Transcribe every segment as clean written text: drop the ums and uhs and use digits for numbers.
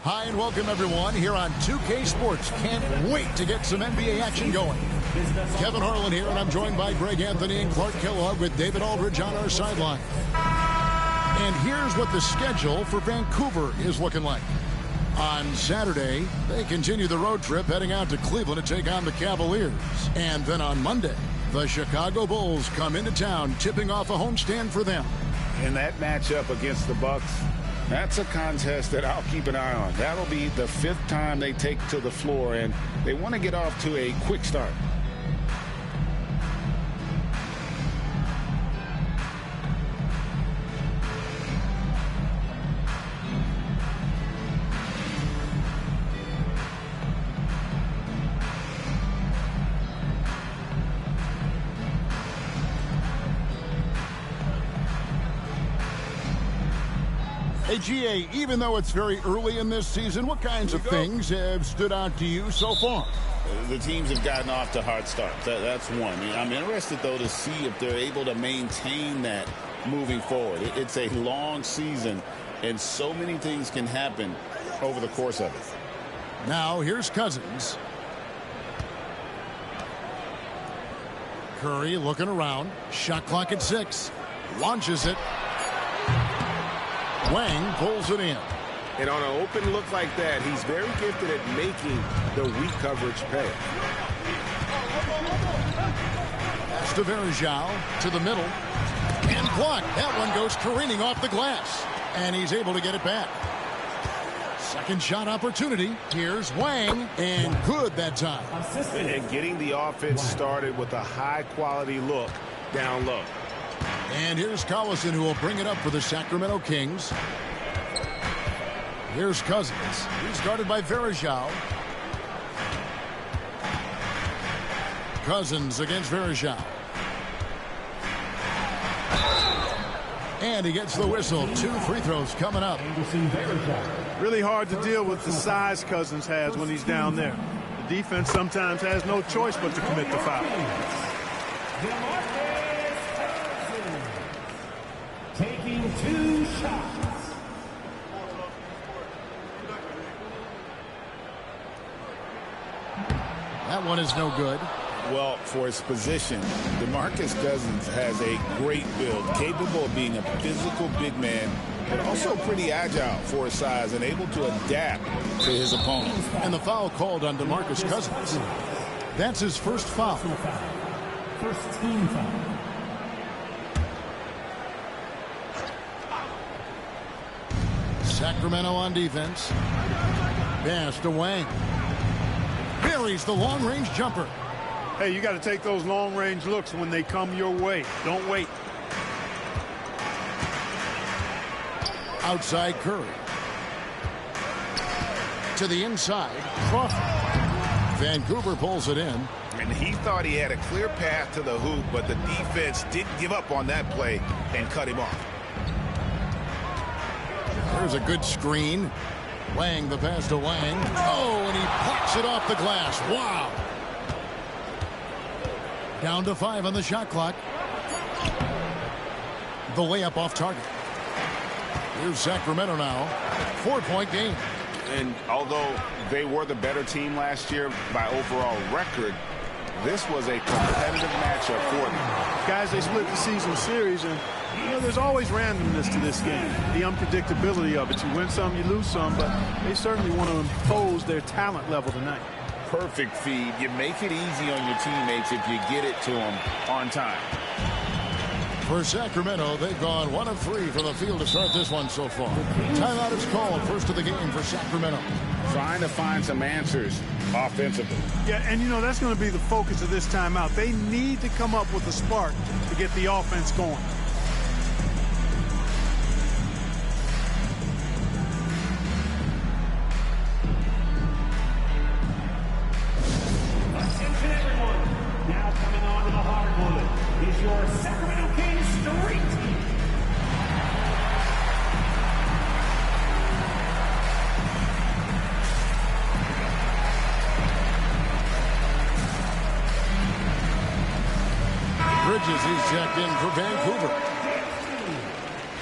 Hi and welcome everyone here on 2K Sports. Can't wait to get some NBA action going. Kevin Harlan here, and I'm joined by Greg Anthony and Clark Kellogg with David Aldridge on our sideline. And here's what the schedule for Vancouver is looking like. On Saturday, they continue the road trip heading out to Cleveland to take on the Cavaliers. And then on Monday, the Chicago Bulls come into town, tipping off a homestand for them. In that matchup against the Bucks, that's a contest that I'll keep an eye on. That'll be the 5th time they take to the floor, and they want to get off to a quick start. Hey, GA, even though it's very early in this season, what kinds of things have stood out to you so far? The teams have gotten off to hard starts. That's one. I'm interested, though, to see if they're able to maintain that moving forward. It's a long season, and so many things can happen over the course of it. Now, here's Cousins. Curry looking around. Shot clock at 6. Launches it. Wang pulls it in. And on an open look like that, he's very gifted at making the weak coverage pay. Pass to Verjao to the middle. And blocked. That one goes careening off the glass. And he's able to get it back. Second shot opportunity. Here's Wang. And good that time. And getting the offense started with a high-quality look down low. And here's Collison, who will bring it up for the Sacramento Kings. Here's Cousins. He's guarded by Verjao. Cousins against Verjao. And he gets the whistle. 2 free throws coming up. Really hard to deal with the size Cousins has when he's down there. The defense sometimes has no choice but to commit the foul. Taking 2 shots. That one is no good. Well, for his position, DeMarcus Cousins has a great build, capable of being a physical big man, but also pretty agile for his size and able to adapt to his opponent. And the foul called on DeMarcus Cousins. That's his first foul. First team foul. Sacramento on defense. Pass to Wang. Buries the long-range jumper. Hey, you got to take those long-range looks when they come your way. Don't wait. Outside Curry. To the inside, Crawford. Vancouver pulls it in. And he thought he had a clear path to the hoop, but the defense didn't give up on that play and cut him off. There's a good screen. Wang, the pass to Wang. Oh, and he pops it off the glass. Wow. Down to 5 on the shot clock. The layup off target. Here's Sacramento now. 4-point game. And although they were the better team last year by overall record, this was a competitive matchup for them. Guys, they split the season series, and you know, there's always randomness to this game. The unpredictability of it. You win some, you lose some, but they certainly want to impose their talent level tonight. Perfect feed. You make it easy on your teammates if you get it to them on time. For Sacramento, they've gone 1 of 3 from the field to start this one so far. Timeout is called, first of the game for Sacramento. Trying to find some answers offensively. Yeah, and you know, that's going to be the focus of this timeout. They need to come up with a spark to get the offense going. Attention everyone. Now coming on to the hardwood is your Sacramento Kings Street Team. Bridges, he's checked in for Vancouver.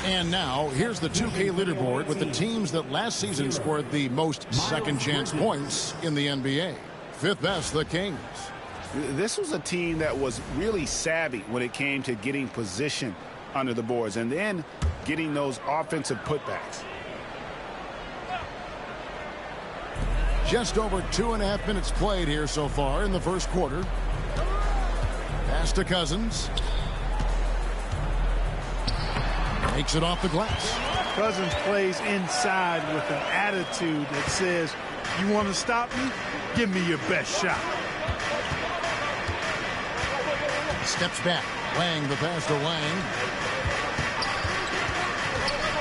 And now, here's the 2K leaderboard with the teams that last season scored the most second-chance points in the NBA. Fifth best, the Kings. This was a team that was really savvy when it came to getting position under the boards and then getting those offensive putbacks. Just over 2.5 minutes played here so far in the first quarter. Pass to Cousins. Takes it off the glass. Cousins plays inside with an attitude that says, you want to stop me? Give me your best shot. Steps back. Wang the pass to Wang.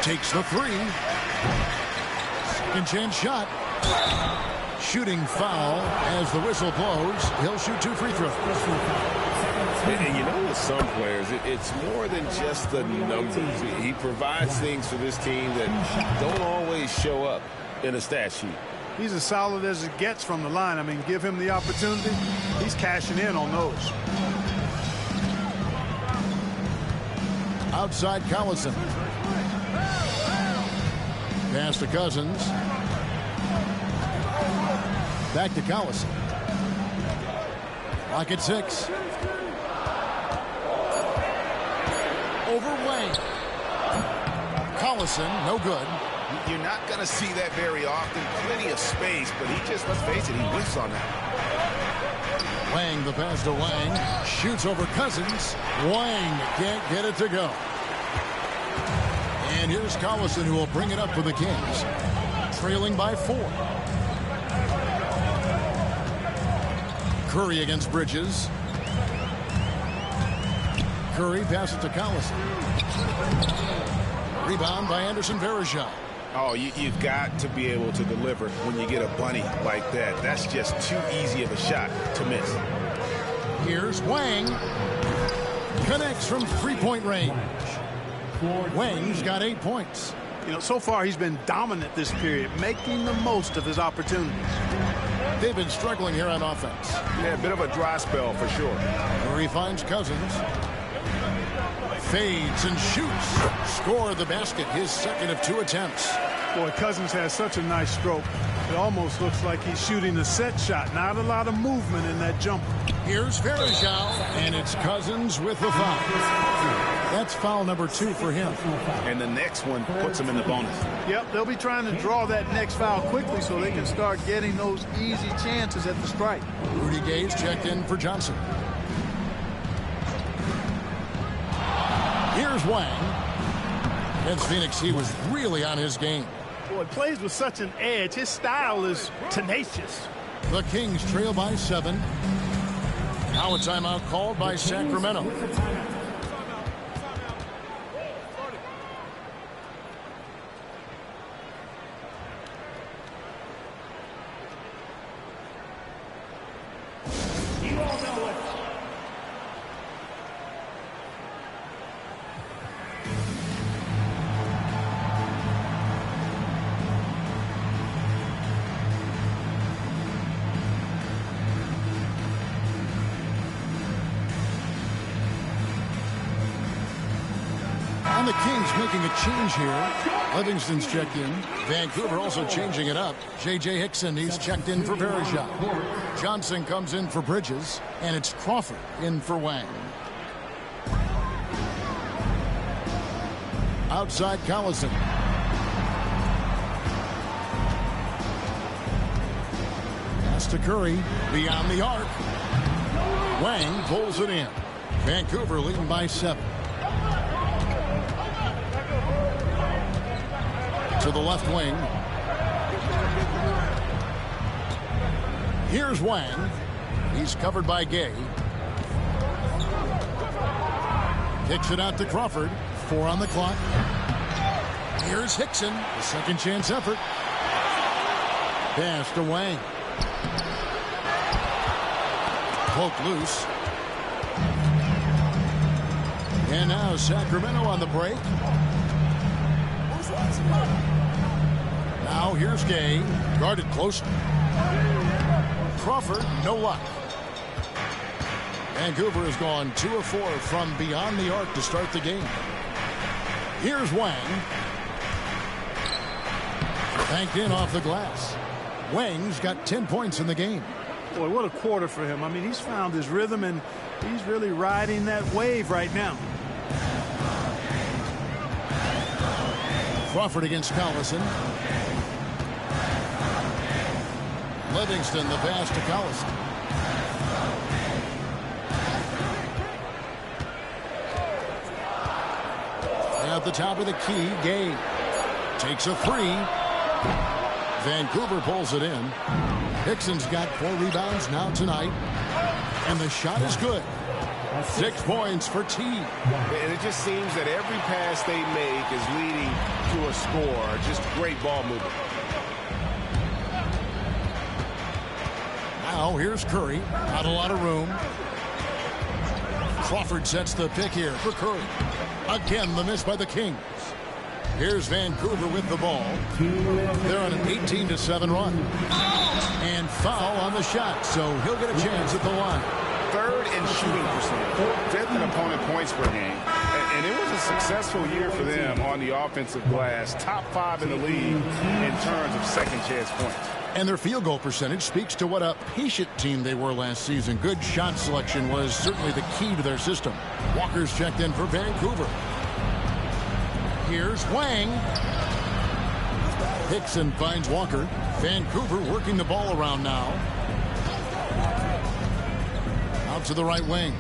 Takes the three. Second chance shot. Shooting foul as the whistle blows. He'll shoot 2 free throws. And you know, with some players, it's more than just the numbers. He provides things for this team that don't always show up in a stat sheet. He's as solid as it gets from the line. I mean, give him the opportunity. He's cashing in on those. Outside Collison. Pass to Cousins. Back to Collison. Lock at 6. Over Wayne. Collison, no good. You're not going to see that very often. Plenty of space, but he just, let's face it, he whiffs on that. Wang the pass to Wang. Shoots over Cousins. Wang can't get it to go. And here's Collison, who will bring it up for the Kings. Trailing by 4. Curry against Bridges. Curry passes to Collison. Rebound by Anderson Varejao. Oh, you've got to be able to deliver when you get a bunny like that. That's just too easy of a shot to miss. Here's Wang. Connects from 3-point range. Wang's got 8 points. You know, so far he's been dominant this period, making the most of his opportunities. They've been struggling here on offense. Yeah, a bit of a dry spell for sure. Curry finds Cousins. Fades and shoots. Scored the basket, his second of 2 attempts. Boy, Cousins has such a nice stroke. It almost looks like he's shooting a set shot. Not a lot of movement in that jumper. Here's Varejao, and it's Cousins with the foul. That's foul number 2 for him. And the next one puts him in the bonus. Yep, they'll be trying to draw that next foul quickly so they can start getting those easy chances at the strike. Rudy Gay's checked in for Johnson. Here's Wang. Against Phoenix, he was really on his game. Boy, plays with such an edge. His style is tenacious. The Kings trail by 7. Now a timeout called by Sacramento. And the Kings making a change here. Livingston's checked in. Vancouver also changing it up. J.J. Hickson, he's checked in for Varejao. Johnson comes in for Bridges. And it's Crawford in for Wang. Outside Collison. Pass to Curry. Beyond the arc. Wang pulls it in. Vancouver leading by 7. To the left wing. Here's Wang. He's covered by Gay. Kicks it out to Crawford. 4 on the clock. Here's Hickson. A second chance effort. Pass to Wang. Poked loose. And now Sacramento on the break. Now here's Gay, guarded closely. Crawford, no luck. Vancouver has gone 2 of 4 from beyond the arc to start the game. Here's Wang. Banked in off the glass. Wang's got 10 points in the game. Boy, what a quarter for him. I mean, he's found his rhythm, and he's really riding that wave right now. Crawford against Collison. Livingston the pass to Collison. At the top of the key, Gay takes a three. Vancouver pulls it in. Hickson's got 4 rebounds now tonight. And the shot is good. 6 points for T. And it just seems that every pass they make is leading to a score. Just great ball movement. Now here's Curry. Not a lot of room. Crawford sets the pick here for Curry. Again, the miss by the Kings. Here's Vancouver with the ball. They're on an 18-7 run. And foul on the shot, so he'll get a chance at the line. 3rd in shooting percentage, 5th in opponent points per game. And it was a successful year for them on the offensive glass. Top 5 in the league in terms of second chance points. And their field goal percentage speaks to what a patient team they were last season. Good shot selection was certainly the key to their system. Walker's checked in for Vancouver. Here's Wang. Hickson finds Walker. Vancouver working the ball around now. Out to the right wing.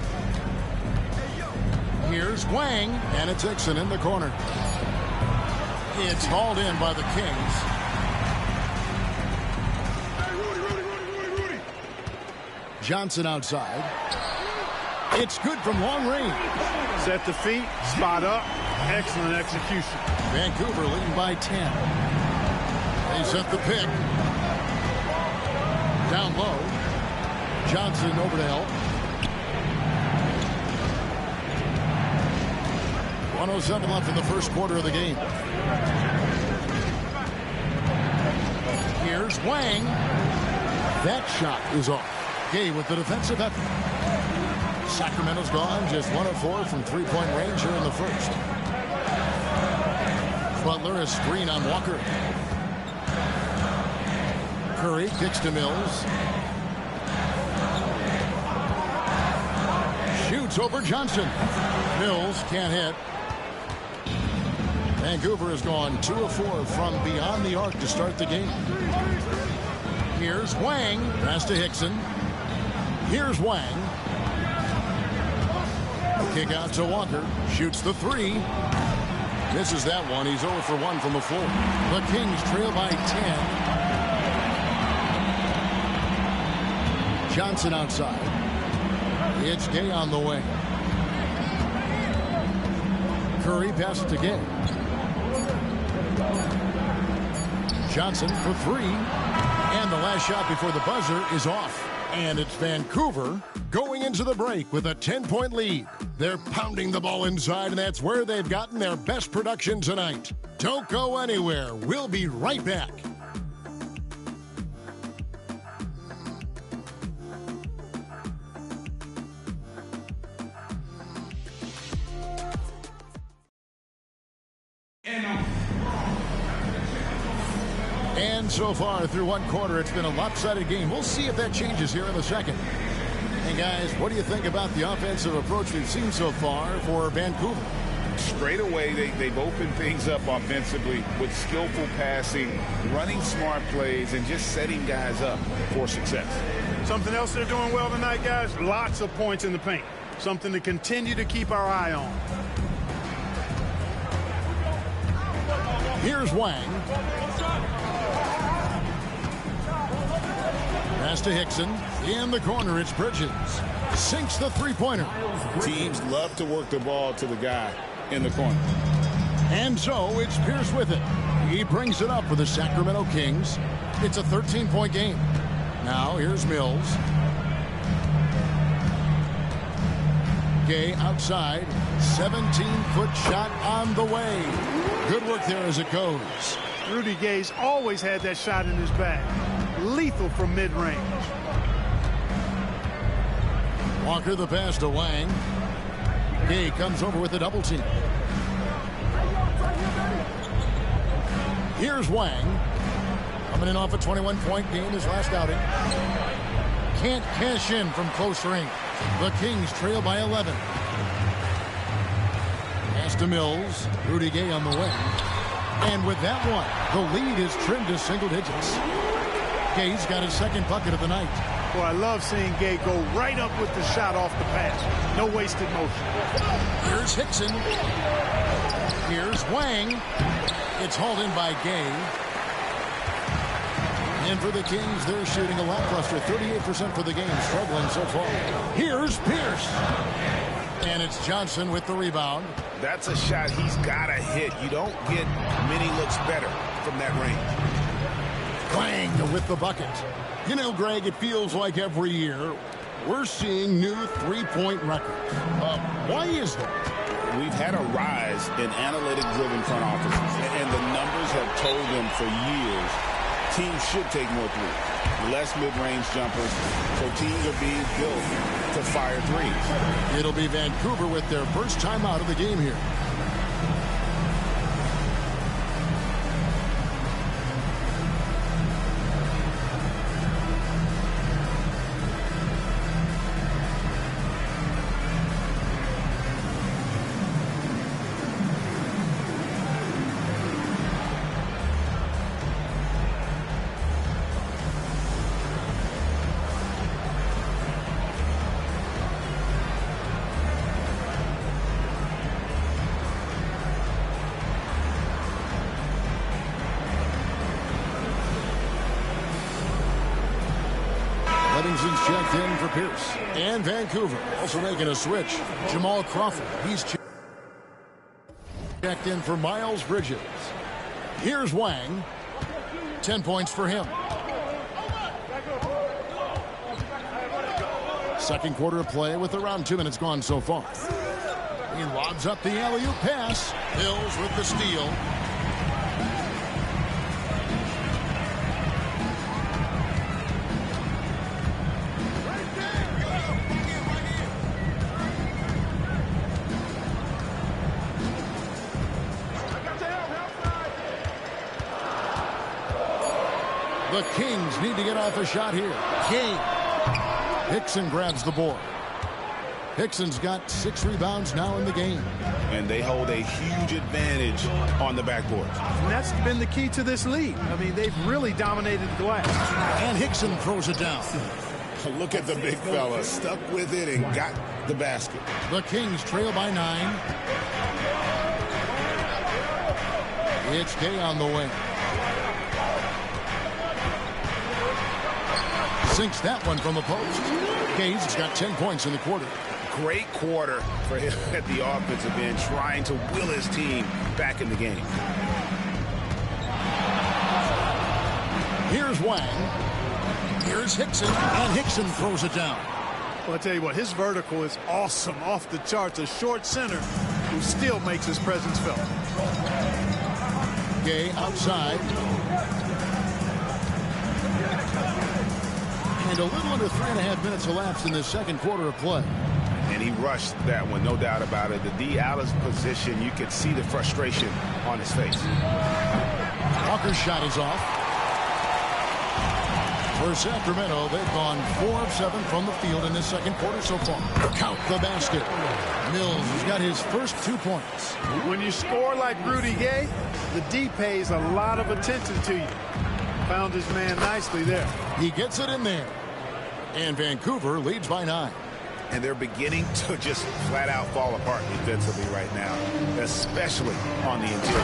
Here's Wang, and it's Hickson in the corner. It's hauled in by the Kings. Johnson outside. It's good from long range. Set the feet, spot up, excellent execution. Vancouver leading by 10. They set the pick. Down low. Johnson over to help. 1:07 left in the first quarter of the game. Here's Wang. That shot is off. Gay with the defensive effort. Sacramento's gone just 1 of 4 from 3-point range here in the first. Butler a screen on Walker. Curry kicks to Mills. Shoots over Johnson. Mills can't hit. Vancouver has gone 2 of 4 from beyond the arc to start the game. Here's Wang. Pass to Hickson. Here's Wang. Kick out to Walker. Shoots the 3. Misses that one. He's 0 for 1 from the floor. The Kings trail by 10. Johnson outside. It's Gay on the way. Curry passes to Gay. Johnson for 3. And the last shot before the buzzer is off. And it's Vancouver going into the break with a 10-point lead. They're pounding the ball inside, and that's where they've gotten their best production tonight. Don't go anywhere. We'll be right back. And so far through one quarter, it's been a lopsided game. We'll see if that changes here in the second. Hey, guys, what do you think about the offensive approach we've seen so far for Vancouver? Straight away, they've opened things up offensively with skillful passing, running smart plays, and just setting guys up for success. Something else they're doing well tonight, guys, lots of points in the paint. Something to continue to keep our eye on. Here's Wang. Pass to Hickson. In the corner, it's Bridges. Sinks the three-pointer. Teams love to work the ball to the guy in the corner. And so it's Pierce with it. He brings it up for the Sacramento Kings. It's a 13-point game. Now here's Mills. Gay outside. 17-foot shot on the way. Good work there as it goes. Rudy Gay's always had that shot in his bag. Lethal from mid-range. Walker the pass to Wang. Gay comes over with a double team. Here's Wang. Coming in off a 21-point game his last outing. Can't cash in from close range. The Kings trail by 11. Pass to Mills. Rudy Gay on the wing. And with that one, the lead is trimmed to single digits. Gay's got his second bucket of the night. Boy, I love seeing Gay go right up with the shot off the pass. No wasted motion. Here's Hickson. Here's Wang. It's hauled in by Gay. And for the Kings, they're shooting a lackluster 38% for the game, struggling so far. Here's Pierce. And it's Johnson with the rebound. That's a shot he's got to hit. You don't get many looks better from that range. Wang with the bucket. You know, Greg, it feels like every year we're seeing new three-point records. Why is that? We've had a rise in analytic-driven front offices, and the numbers have told them for years teams should take more threes, less mid-range jumpers, so teams are being built to fire threes. It'll be Vancouver with their first time out of the game here. Livingston's checked in for Pierce. And Vancouver also making a switch. Jamal Crawford. He's checked in for Miles Bridges. Here's Wang. 10 points for him. Second quarter of play with around 2 minutes gone so far. He lobs up the alley-oop pass. Hills with the steal. The Kings need to get off a shot here. King. Hickson grabs the board. Hickson's got 6 rebounds now in the game. And they hold a huge advantage on the backboard. And that's been the key to this lead. I mean, they've really dominated the glass. And Hickson throws it down. Look at the big fella. Stuck with it and got the basket. The Kings trail by 9. It's Gay on the wing. Sinks that one from the post. Gay's has got 10 points in the quarter. Great quarter for him at the offensive end, trying to will his team back in the game. Here's Wang. Here's Hickson. And Hickson throws it down. Well, I tell you what, his vertical is awesome, off the charts. A short center who still makes his presence felt. Gay outside. And a little under 3.5 minutes elapsed in the second quarter of play. And he rushed that one, no doubt about it. The D out of position, you could see the frustration on his face. Walker's shot is off. For Sacramento, they've gone 4 of 7 from the field in this second quarter so far. Count the basket. Mills has got his first 2 points. When you score like Rudy Gay, the D pays a lot of attention to you. Found his man nicely there. He gets it in there. And Vancouver leads by 9. And they're beginning to just flat out fall apart defensively right now, especially on the interior.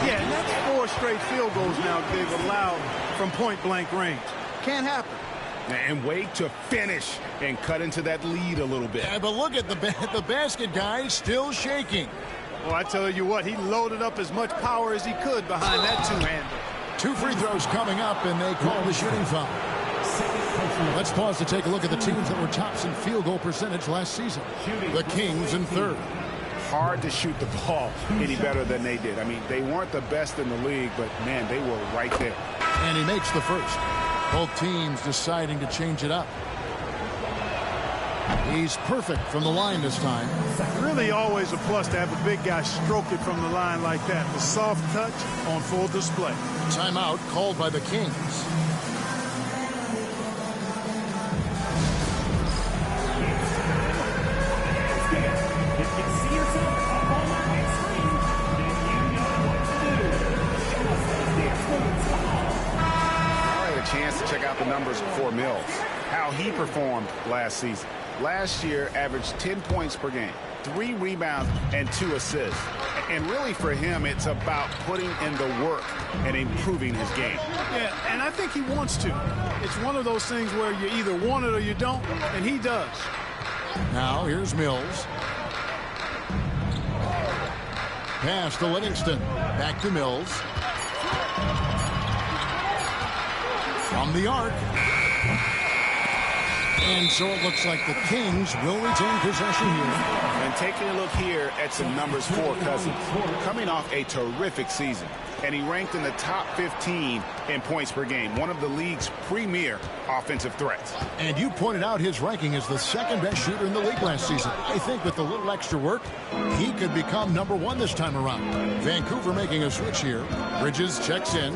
Yeah, and that's 4 straight field goals now they've allowed from point-blank range. Can't happen. And wait to finish and cut into that lead a little bit. Yeah, but look at the basket guy still shaking. Well, I tell you what, he loaded up as much power as he could behind that two-hander. 2 free throws coming up, and they call the shooting foul. Let's pause to take a look at the teams that were tops in field goal percentage last season. The Kings in 3rd. Hard to shoot the ball any better than they did. I mean, they weren't the best in the league, but, man, they were right there. And he makes the first. Both teams deciding to change it up. He's perfect from the line this time. Really always a plus to have a big guy stroke it from the line like that. The soft touch on full display. Timeout called by the Kings. If you see yourself up on that big screen, then you know what to do. Show us those dance moves. All right, a chance to check out the numbers for Mills. How he performed last season. Last year, averaged 10 points per game, 3 rebounds, and 2 assists. And really for him, it's about putting in the work and improving his game. Yeah, and I think he wants to. It's one of those things where you either want it or you don't, and he does. Now here's Mills. Pass to Livingston. Back to Mills. From the arc. And so it looks like the Kings will retain possession here. And taking a look here at some numbers for Cousins. Coming off a terrific season. And he ranked in the top 15 in points per game. One of the league's premier offensive threats. And you pointed out his ranking as the second best shooter in the league last season. I think with a little extra work, he could become #1 this time around. Vancouver making a switch here. Bridges checks in.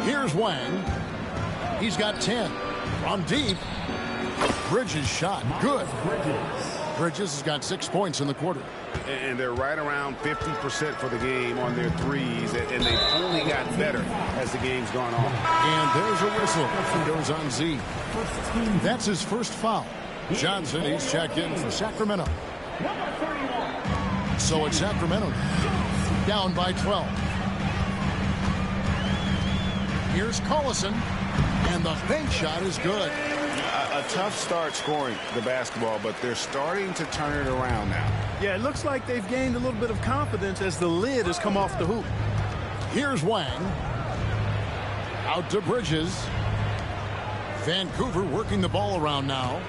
Here's Wang. He's got 10. From deep. Bridges shot. Good. Bridges has got 6 points in the quarter. And they're right around 50% for the game on their threes. And they've only gotten better as the game's gone on. And there's a whistle. He goes on Z. That's his first foul. Johnson, he's checked in for Sacramento. So it's Sacramento down by 12. Here's Collison. And the bank shot is good. A tough start scoring the basketball, but they're starting to turn it around now. Yeah, it looks like they've gained a little bit of confidence as the lid has come off the hoop. Here's Wang. Out to Bridges. Vancouver working the ball around now.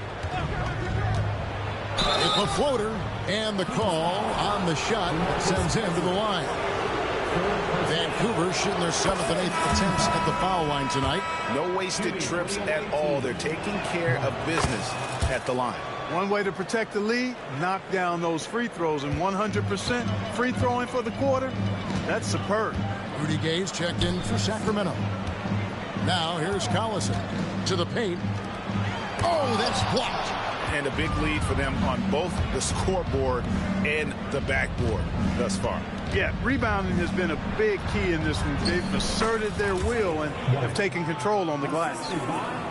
It's a floater, and the call on the shot sends him to the line. Vancouver shooting their 7th and 8th attempts at the foul line tonight. No wasted trips at all. They're taking care of business at the line. One way to protect the lead, knock down those free throws, and 100% free throwing for the quarter, that's superb. Rudy Gay's checked in for Sacramento. Now here's Collison to the paint. Oh, that's blocked. And a big lead for them on both the scoreboard and the backboard thus far. Yeah, rebounding has been a big key in this one. They've asserted their will and have taken control on the glass.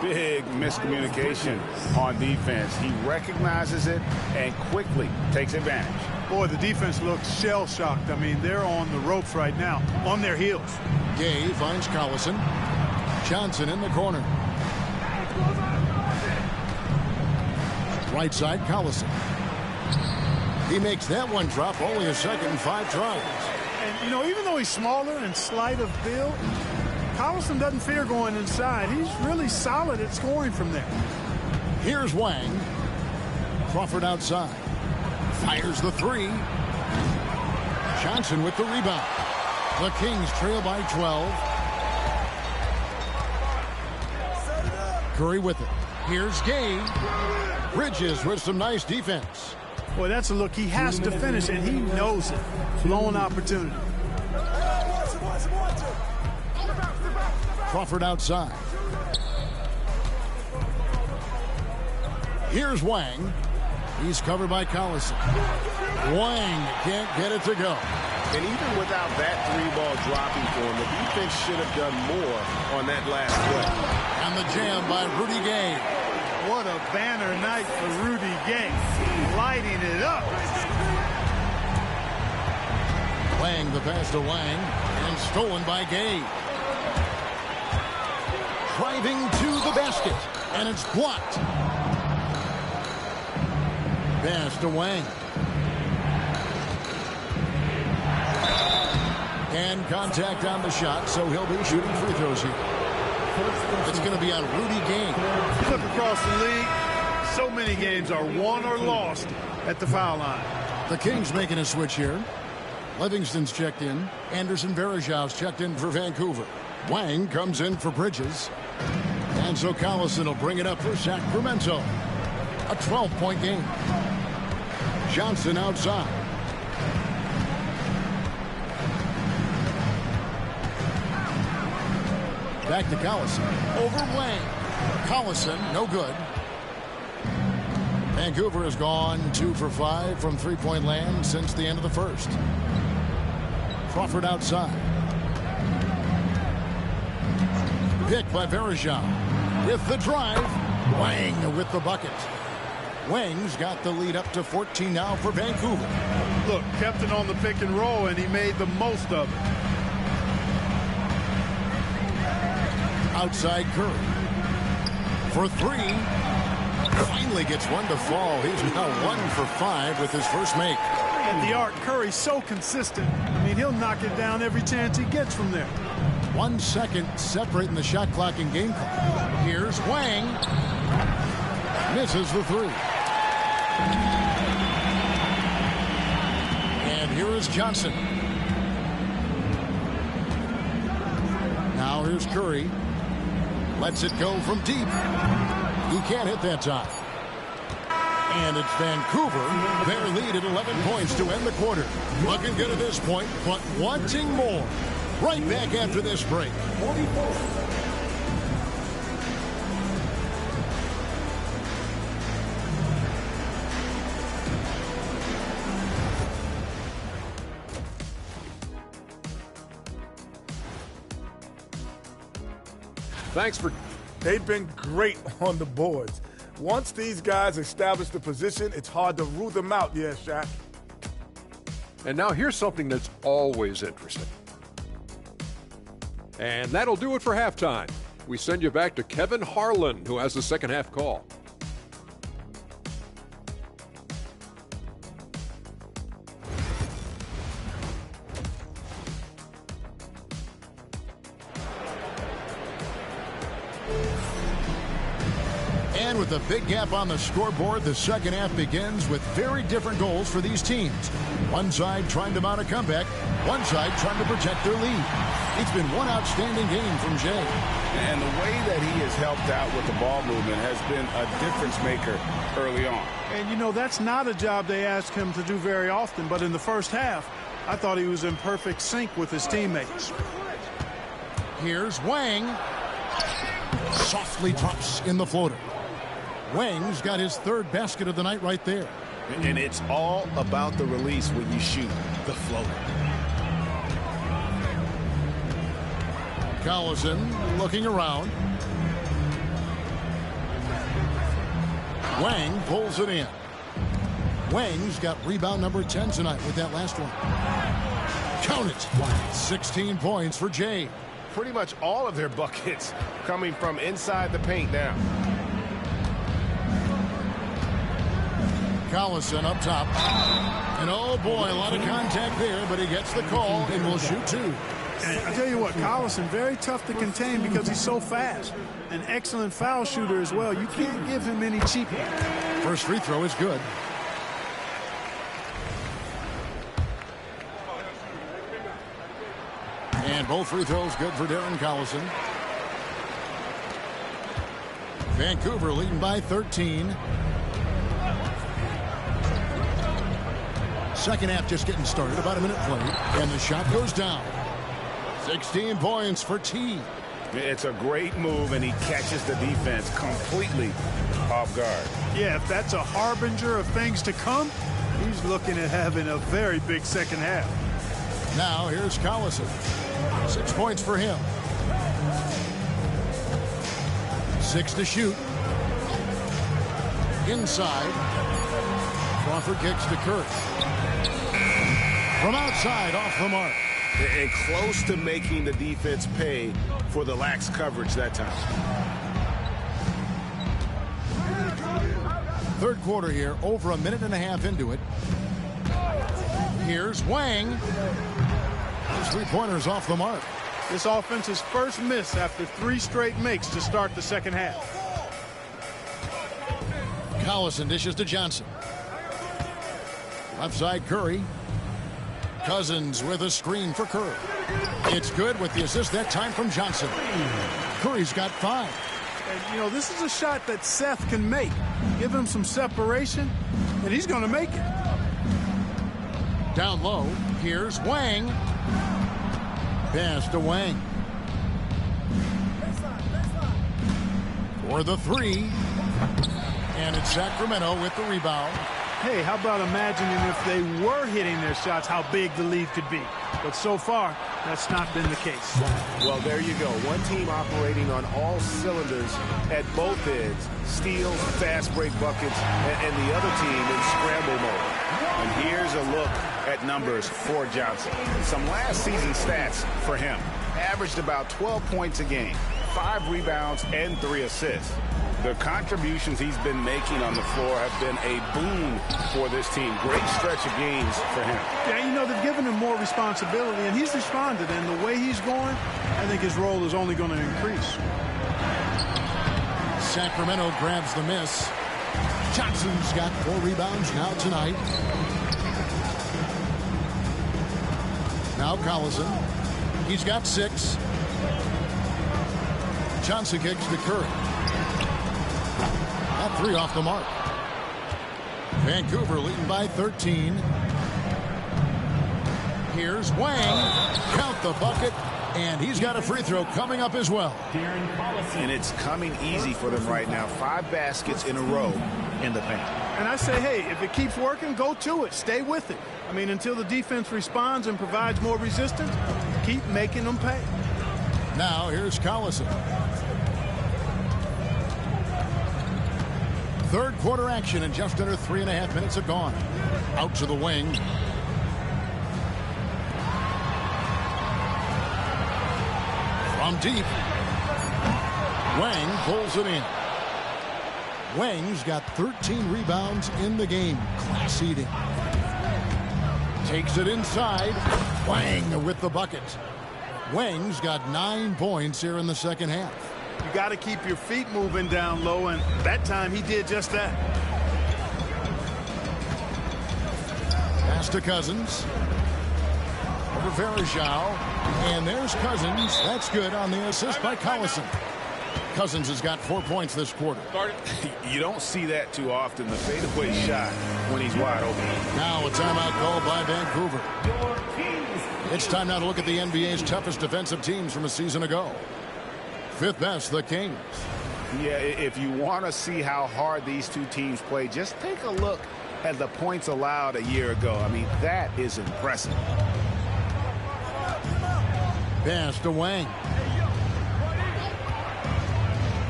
Big miscommunication on defense. He recognizes it and quickly takes advantage. Boy, the defense looks shell-shocked. I mean, they're on the ropes right now, on their heels. Gay finds Collison. Johnson in the corner. Right side, Collison. He makes that one drop, only a second and 5 tries. And, you know, even though he's smaller and slight of build, Collison doesn't fear going inside. He's really solid at scoring from there. Here's Wang. Crawford outside. Fires the 3. Johnson with the rebound. The Kings trail by 12. Curry with it. Here's Gay. Bridges with some nice defense. Boy, that's a look he has to finish, and he knows it. Blown opportunity. Crawford outside. Here's Wang. He's covered by Collison. Wang can't get it to go. And even without that 3-ball dropping for him, the defense should have done more on that last play. And the jam by Rudy Gay. What a banner night for Rudy Gay. Lighting it up. Wang the pass to Wang. And stolen by Gay. Driving to the basket. And it's blocked. Pass to Wang. And contact on the shot, so he'll be shooting free throws here. It's going to be on Rudy Gay. Look across the league. So many games are won or lost at the foul line. The Kings making a switch here. Livingston's checked in. Anderson Varejau's checked in for Vancouver. Wang comes in for Bridges. And so Collison will bring it up for Sacramento. A 12-point game. Johnson outside. Back to Collison. Over Wang. Collison, no good. Vancouver has gone 2 for 5 from three-point land since the end of the first. Crawford outside. Picked by Verejao. With the drive. Wang with the bucket. Wang's got the lead up to 14 now for Vancouver. Look, kept it on the pick and roll, and he made the most of it. Outside Curry. For 3. Finally gets one to fall. He's now 1 for 5 with his first make. At the arc, Curry's so consistent. I mean, he'll knock it down every chance he gets from there. 1 second separating the shot clock and game clock. Here's Wang. Misses the 3. And here is Johnson. Now here's Curry. Lets it go from deep. He can't hit that time. And it's Vancouver. Their lead at 11 points to end the quarter. Looking good at this point, but wanting more. Right back after this break. Thanks for... They've been great on the boards. Once these guys establish the position, it's hard to rule them out, yeah, Shaq. And now here's something that's always interesting. And that'll do it for halftime. We send you back to Kevin Harlan, who has the second half call. And with a big gap on the scoreboard, the second half begins with very different goals for these teams. One side trying to mount a comeback, one side trying to protect their lead. It's been one outstanding game from Jay. And the way that he has helped out with the ball movement has been a difference maker early on. And, you know, that's not a job they ask him to do very often, but in the first half, I thought he was in perfect sync with his teammates. Here's Wang. Softly drops in the floater. Wang's got his third basket of the night right there. And it's all about the release when you shoot the floater. Collison looking around. Wang pulls it in. Wang's got rebound number 10 tonight with that last one. Count it. 16 points for Jay. Pretty much all of their buckets coming from inside the paint now. Collison up top. And oh boy, a lot of contact there, but he gets the call and will shoot 2. And I tell you what, Collison, very tough to contain because he's so fast. An excellent foul shooter as well. You can't give him any cheap. First free throw is good. And both free throws good for Darren Collison. Vancouver leading by 13. Second half just getting started, about a minute played, and the shot goes down. 16 points for T. It's a great move, and he catches the defense completely off guard. Yeah, if that's a harbinger of things to come, he's looking at having a very big second half. Now here's Collison. 6 points for him. 6 to shoot. Inside. Crawford kicks to Curry. From outside, off the mark. And close to making the defense pay for the lax coverage that time. Third quarter here, over a minute and a half into it. Here's Wang. His three-pointers off the mark. This offense's first miss after 3 straight makes to start the second half. Collison dishes to Johnson. Left side, Curry. Cousins with a screen for Curry. It's good with the assist that time from Johnson. Curry's got 5. And, you know, this is a shot that Seth can make. Give him some separation, and he's going to make it. Down low, here's Wang. Pass to Wang. For the three. And it's Sacramento with the rebound. Hey, how about imagining if they were hitting their shots, how big the lead could be. But so far, that's not been the case. Well, there you go. One team operating on all cylinders at both ends. Steals, fast break buckets, and the other team in scramble mode. And here's a look at numbers for Johnson. Some last season stats for him. Averaged about 12 points a game, 5 rebounds, and 3 assists. The contributions he's been making on the floor have been a boon for this team. Great stretch of games for him. Yeah, you know, they've given him more responsibility, and he's responded. And the way he's going, I think his role is only going to increase. Sacramento grabs the miss. Johnson's got 4 rebounds now tonight. Now Collison. He's got 6. Johnson kicks to Curry. That 3 off the mark. Vancouver leading by 13. Here's Wang. Count the bucket. And he's got a free throw coming up as well. And it's coming easy for them right now. 5 baskets in a row in the paint. And I say, hey, if it keeps working, go to it. Stay with it. I mean, until the defense responds and provides more resistance, keep making them pay. Now here's Collison. Third quarter action, and just under 3.5 minutes have gone. Out to the wing. From deep. Wang pulls it in. Wang's got 13 rebounds in the game. Class eating. Takes it inside. Wang with the bucket. Wang's got 9 points here in the second half. You got to keep your feet moving down low, and that time he did just that. Pass to Cousins. Over Varejao. And there's Cousins. That's good on the assist by Collison. Cousins has got 4 points this quarter. You don't see that too often, the fadeaway shot when he's wide open. Now a timeout called by Vancouver. It's time now to look at the NBA's toughest defensive teams from a season ago. 5th best, the Kings. Yeah, if you want to see how hard these two teams play, just take a look at the points allowed a year ago. I mean, that is impressive. Pass to Wang.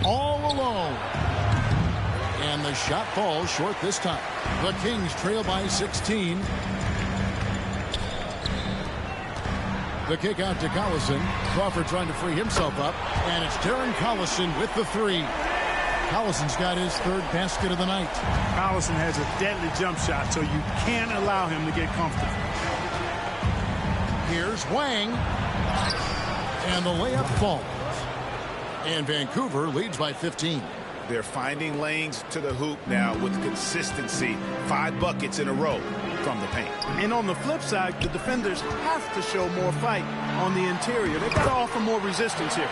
All alone. And the shot falls short this time. The Kings trail by 16. The kick out to Collison. Crawford trying to free himself up. And it's Darren Collison with the 3. Collison's got his 3rd basket of the night. Collison has a deadly jump shot, so you can't allow him to get comfortable. Here's Wang. And the layup falls. And Vancouver leads by 15. They're finding lanes to the hoop now with consistency. 5 buckets in a row from the paint. And on the flip side, the defenders have to show more fight on the interior. They've got to offer more resistance here.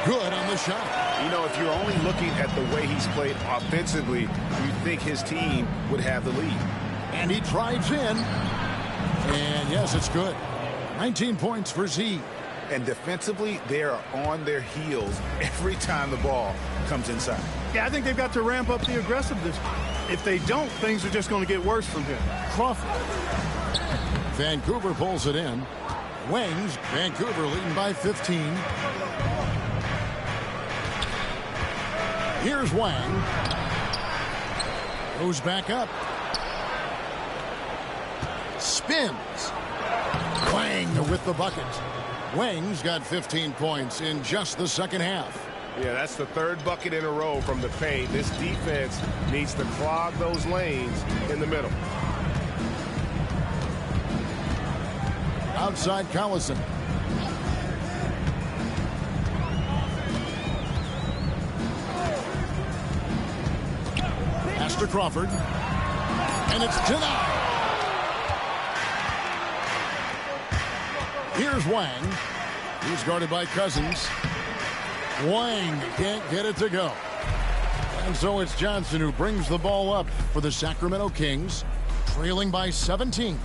Good on the shot. You know, if you're only looking at the way he's played offensively, you'd think his team would have the lead. And he drives in. And yes, it's good. 19 points for Z. And defensively, they are on their heels every time the ball comes inside. Yeah, I think they've got to ramp up the aggressiveness. If they don't, things are just going to get worse from here. Crawford. Vancouver pulls it in. Wings. Vancouver leading by 15. Here's Wang. Goes back up. Spins. Wang with the bucket. Wang's got 15 points in just the second half. Yeah, that's the 3rd bucket in a row from the paint. This defense needs to clog those lanes in the middle. Outside Collison. Pass to Crawford. And it's denied. Here's Wang. He's guarded by Cousins. Wang can't get it to go. And so it's Johnson who brings the ball up for the Sacramento Kings, trailing by 17.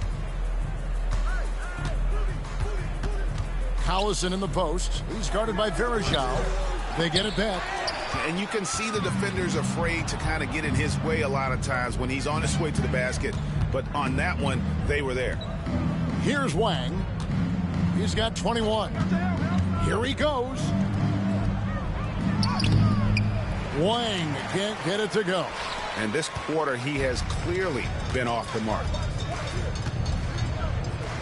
Collison in the post. He's guarded by Verajao. They get it back. And you can see the defenders afraid to kind of get in his way a lot of times when he's on his way to the basket. But on that one, they were there. Here's Wang. He's got 21. Here he goes. Wang can't get it to go. And this quarter, he has clearly been off the mark.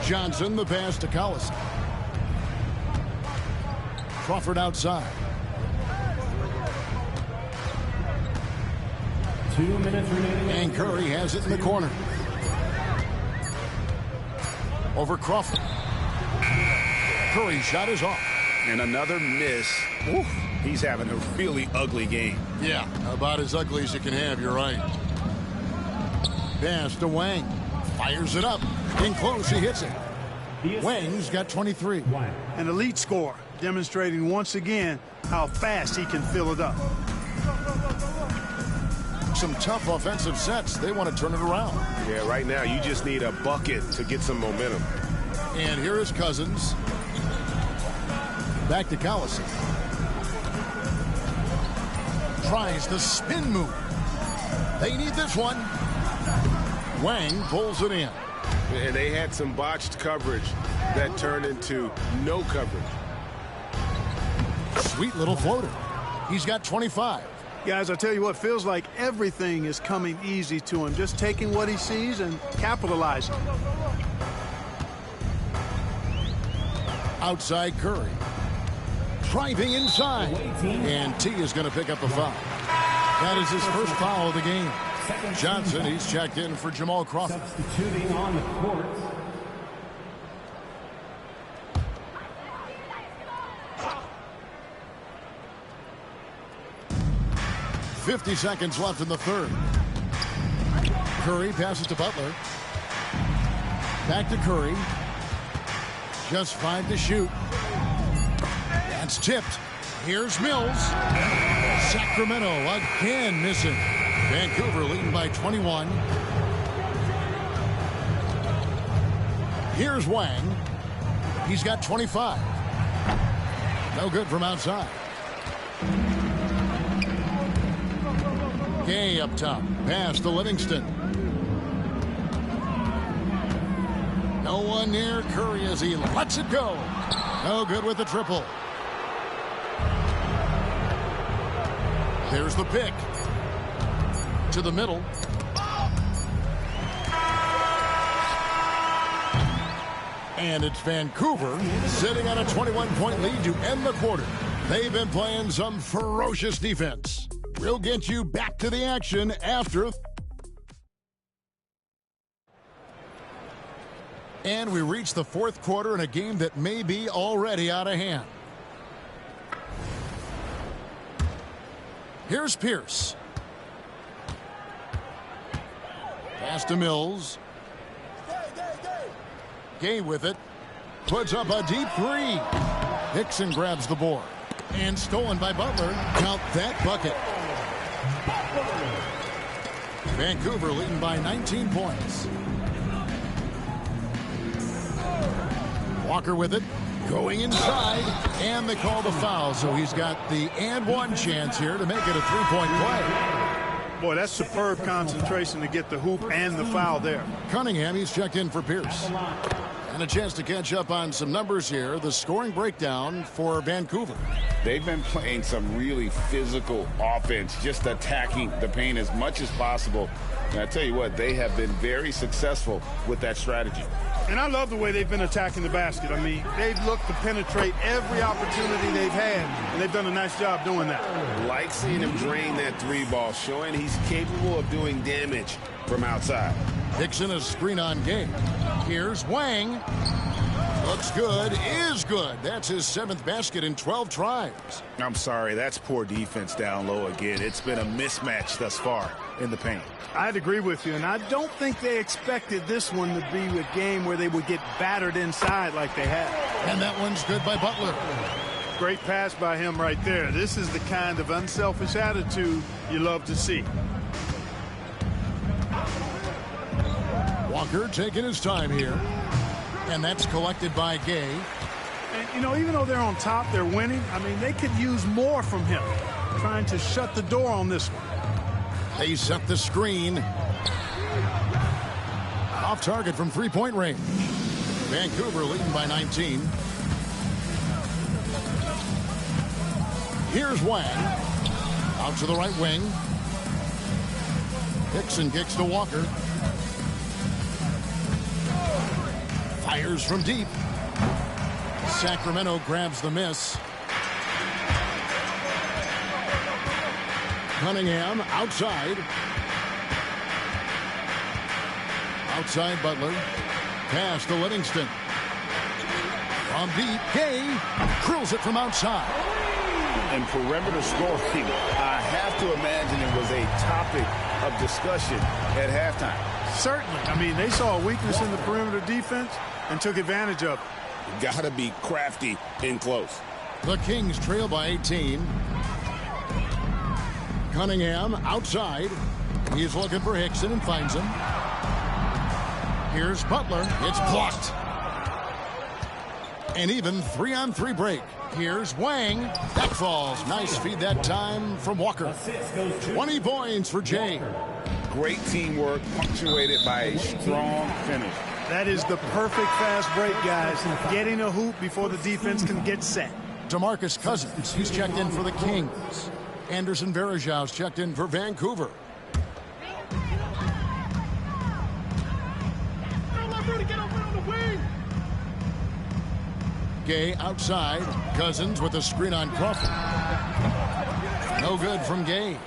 Johnson, the pass to Collison. Crawford outside. 2 minutes remaining. And Curry has it in the corner. Over Crawford. Curry's shot is off. And another miss. Oof, he's having a really ugly game. Yeah, about as ugly as you can have, you're right. Pass to Wang. Fires it up. In close, he hits it. Wang's got 23. An elite scorer, demonstrating once again how fast he can fill it up. Some tough offensive sets. They want to turn it around. Yeah, right now you just need a bucket to get some momentum. And here is Cousins. Back to Collison. Tries the spin move. They need this one. Wang pulls it in. And they had some botched coverage that turned into no coverage. Sweet little floater. He's got 25. Guys, I tell you what, feels like everything is coming easy to him. Just taking what he sees and capitalizing. Outside Curry. Driving inside. And T is going to pick up the foul. That is his first foul of the game. Johnson, he's checked in for Jamal Crawford. Substituting on the court. .50 seconds left in the third. Curry passes to Butler. Back to Curry. Just 5 to shoot. That's tipped. Here's Mills. Sacramento again missing. Vancouver leading by 21. Here's Wang. He's got 25. No good from outside. Gay up top. Pass to Livingston. No one near Curry as he lets it go. No good with the triple. There's the pick. To the middle. And it's Vancouver sitting on a 21-point lead to end the quarter. They've been playing some ferocious defense. We'll get you back to the action after. And we reach the fourth quarter in a game that may be already out of hand. Here's Pierce. Pass to Mills. Gay with it. Puts up a deep three. Hickson grabs the board. And stolen by Butler. Count that bucket. Vancouver leading by 19 points. Walker with it. Going inside. And they call the foul. So he's got the and one chance here to make it a three-point play. Boy, that's superb concentration to get the hoop and the foul there. Cunningham, he's checked in for Pierce. And a chance to catch up on some numbers here. The scoring breakdown for Vancouver. They've been playing some really physical offense, just attacking the paint as much as possible. And I tell you what, they have been very successful with that strategy. And I love the way they've been attacking the basket. I mean, they've looked to penetrate every opportunity they've had, and they've done a nice job doing that. Like seeing him drain that three ball, showing he's capable of doing damage from outside. Hickson a screen on game. Here's Wang. Looks good, is good. That's his 7th basket in 12 tries. I'm sorry, that's poor defense down low again. It's been a mismatch thus far in the paint. I'd agree with you, and I don't think they expected this one to be a game where they would get battered inside like they have. And that one's good by Butler. Great pass by him right there. This is the kind of unselfish attitude you love to see. Walker taking his time here. And that's collected by Gay. And, you know, even though they're on top, they're winning. I mean, they could use more from him. Trying to shut the door on this one. They set the screen. Off target from three-point range. Vancouver leading by 19. Here's Wang. Out to the right wing. Hickson kicks to Walker. Fires from deep. Sacramento grabs the miss. Cunningham outside. Outside Butler. Pass to Livingston. From deep, Gay drills it from outside. And perimeter scoring, I have to imagine it was a topic of discussion at halftime. Certainly. I mean, they saw a weakness in the perimeter defense and took advantage of it. Got to be crafty in close. The Kings trail by 18. Cunningham outside. He's looking for Hickson and finds him. Here's Butler. It's blocked. An even 3-on-3 break. Here's Wang. That falls. Nice feed that time from Walker. 20 points for Jay. Great teamwork punctuated by a strong finish. That is the perfect fast break, guys. Getting a hoop before the defense can get set. DeMarcus Cousins, he's checked in for the Kings. Anderson Varejau's checked in for Vancouver. Gay outside. Cousins with a screen on Crawford. No good from Gay.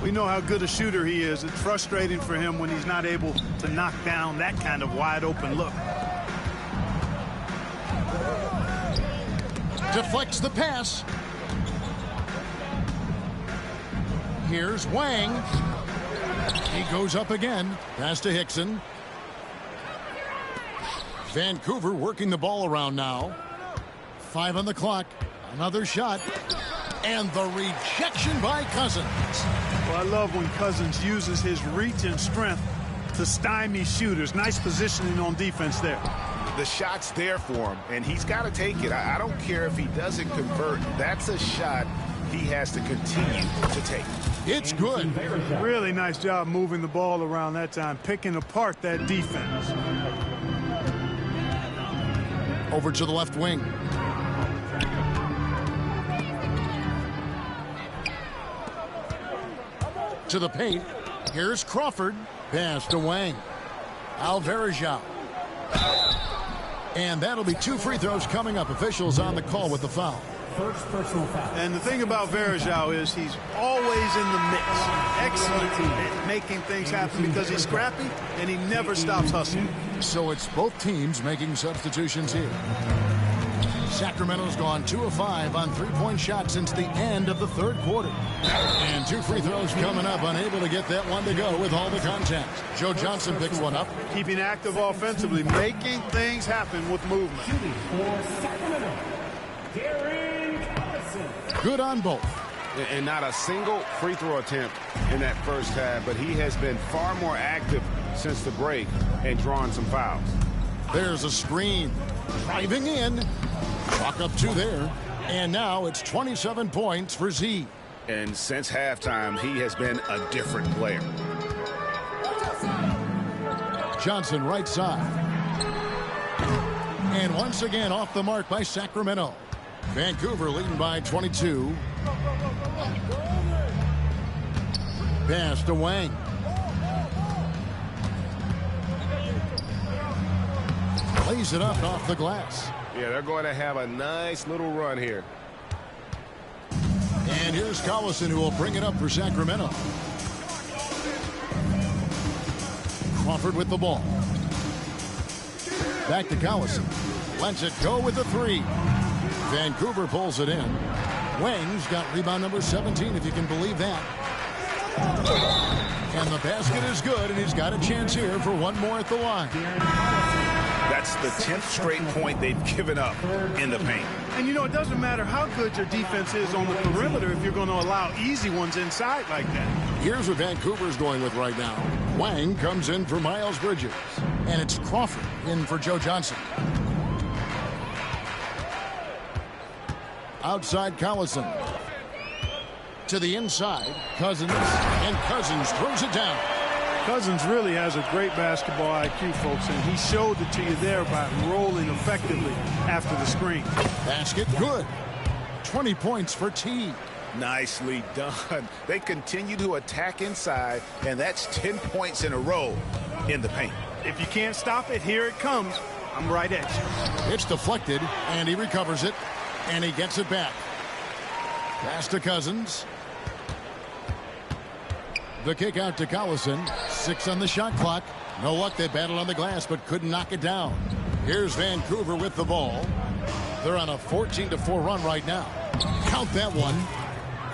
We know how good a shooter he is. It's frustrating for him when he's not able to knock down that kind of wide open look. Deflects the pass. Here's Wang. He goes up again. Pass to Hickson. Vancouver working the ball around now. 5 on the clock. Another shot. And the rejection by Cousins. Well, I love when Cousins uses his reach and strength to stymie shooters. Nice positioning on defense there. The shot's there for him, and he's got to take it. I don't care if he doesn't convert. That's a shot he has to continue to take. It's good. Really nice job moving the ball around that time, picking apart that defense. Over to the left wing. To the paint. Here's Crawford. Pass to Wang. Varejau. And that'll be 2 free throws coming up. Officials on the call with the foul. First personal foul. And the thing about Varejau is he's always in the mix. Excellent at making things happen because he's scrappy and he never stops hustling. So it's both teams making substitutions here. Sacramento's gone 2 of 5 on 3-point shots since the end of the third quarter. And 2 free throws coming up, unable to get that one to go with all the contact. Joe Johnson picks one up. Keeping active offensively, making things happen with movement. Shooting for Sacramento, Darren Collison. Good on both. And not a single free throw attempt in that first half, but he has been far more active since the break and drawn some fouls. There's a screen. Driving in. Walk up 2 there. And now it's 27 points for Z. And since halftime, he has been a different player. Johnson right side. And once again off the mark by Sacramento. Vancouver leading by 22. Pass to Wang. Lays it up and off the glass. Yeah, they're going to have a nice little run here. And here's Collison, who will bring it up for Sacramento. Crawford with the ball. Back to Collison. Lets it go with the 3. Vancouver pulls it in. Wang's got rebound number 17, if you can believe that. And the basket is good, and he's got a chance here for one more at the line. That's the 10th straight point they've given up in the paint. And, you know, it doesn't matter how good your defense is on the perimeter if you're going to allow easy ones inside like that. Here's what Vancouver's going with right now. Wang comes in for Miles Bridges. And it's Crawford in for Joe Johnson. Outside Collison. To the inside, Cousins. And Cousins throws it down. Cousins really has a great basketball IQ, folks, and he showed it to you there by rolling effectively after the screen. Basket good. 20 points for T. Nicely done. They continue to attack inside, and that's 10 points in a row in the paint. If you can't stop it, here it comes. I'm right at you. It's deflected, and he recovers it, and he gets it back. Pass to Cousins. The kick out to Collison. 6 on the shot clock. No luck. They battled on the glass, but couldn't knock it down. Here's Vancouver with the ball. They're on a 14-4 run right now. Count that one.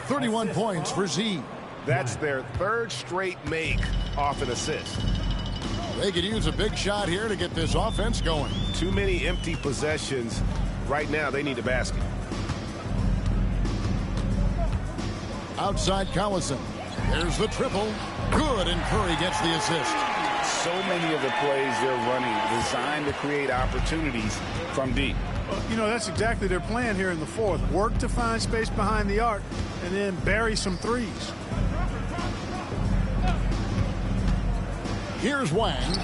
31 points for Z. That's their third straight make off an assist. They could use a big shot here to get this offense going. Too many empty possessions. Right now, they need a basket. Outside Collison. There's the triple. Good, and Curry gets the assist. So many of the plays they're running designed to create opportunities from deep. You know, that's exactly their plan here in the fourth. Work to find space behind the arc and then bury some threes. Here's Wang,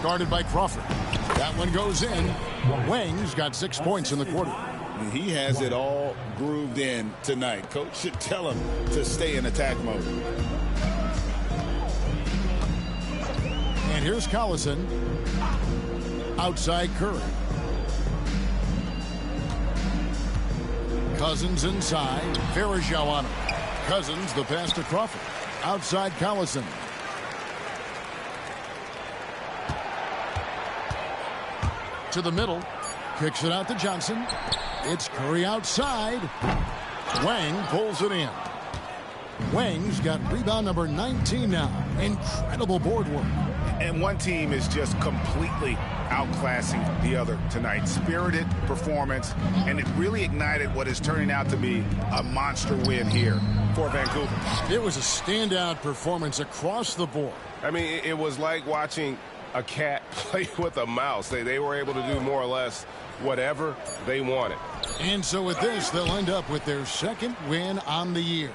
guarded by Crawford. That one goes in. Wang's got 6 points in the quarter. He has it all grooved in tonight. Coach should tell him to stay in attack mode. And here's Collison. Outside Curry. Cousins inside. Varejao on him. Cousins, the pass to Crawford. Outside Collison. To the middle. Kicks it out to Johnson. It's Curry outside. Wang pulls it in. Wang's got rebound number 19 now. Incredible board work. And one team is just completely outclassing the other tonight. Spirited performance, and it really ignited what is turning out to be a monster win here for Vancouver. It was a standout performance across the board. I mean, it was like watching a cat play with a mouse. They were able to do more or less whatever they wanted. And so with this, they'll end up with their second win on the year.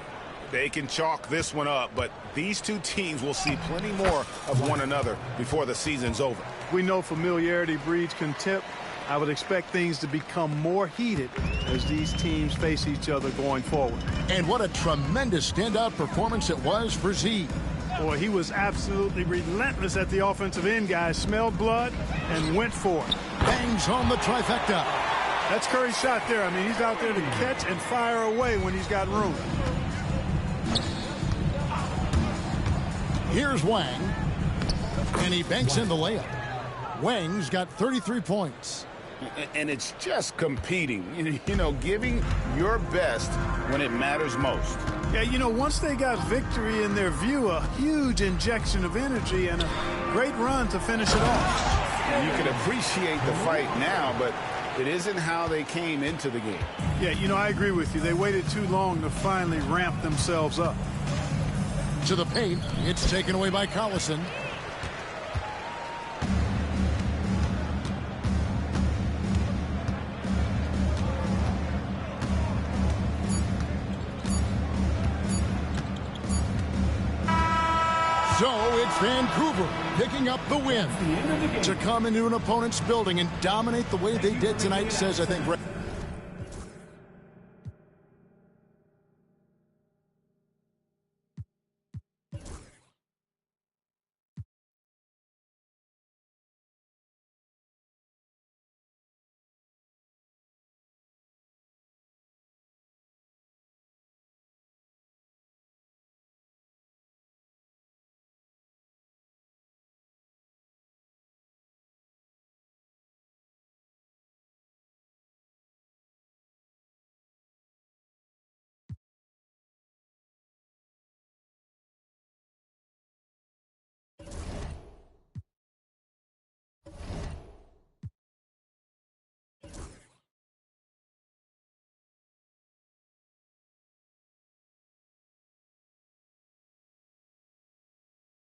They can chalk this one up, but these two teams will see plenty more of one another before the season's over. We know familiarity breeds contempt. I would expect things to become more heated as these teams face each other going forward. And what a tremendous standout performance it was for Z. Boy, he was absolutely relentless at the offensive end, guys. Smelled blood and went for it. Bangs home the trifecta. That's Curry's shot there. I mean, he's out there to catch and fire away when he's got room. Here's Wang. And he banks in the layup. Wang's got 33 points. And it's just competing, you know, giving your best when it matters most. Yeah, you know, once they got victory in their view, a huge injection of energy and a great run to finish it off. You can appreciate the fight now, but it isn't how they came into the game. Yeah, you know, I agree with you. They waited too long to finally ramp themselves up. To the paint, it's taken away by Collison. So it's Vancouver picking up the win. To come into an opponent's building and dominate the way they did tonight says, I think,